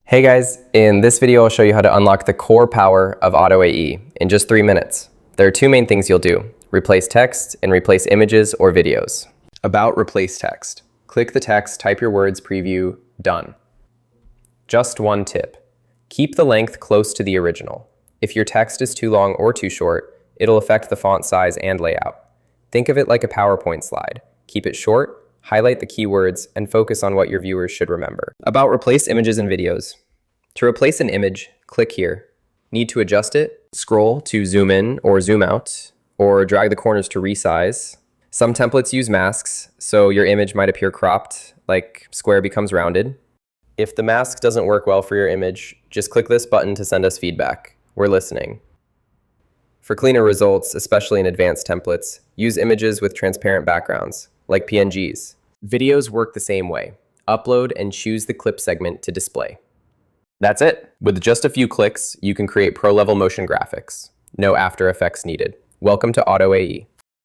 Hey guys, in this video I'll show you how to unlock the core power of AutoAE in just 3 minutes. There are two main things you'll do: replace text and replace images or videos. About replace text. Click the text, type your words, preview, done. Just one tip. Keep the length close to the original. If your text is too long or too short, it'll affect the font size and layout. Think of it like a PowerPoint slide. Keep it short, highlight the keywords, and focus on what your viewers should remember. About replace images and videos. To replace an image, click here. Need to adjust it? Scroll to zoom in or zoom out, or drag the corners to resize. Some templates use masks, so your image might appear cropped, like square becomes rounded. If the mask doesn't work well for your image, just click this button to send us feedback. We're listening. For cleaner results, especially in advanced templates, use images with transparent backgrounds, like PNGs. Videos work the same way. Upload and choose the clip segment to display. That's it. With just a few clicks, you can create pro-level motion graphics. No After Effects needed. Welcome to AutoAE.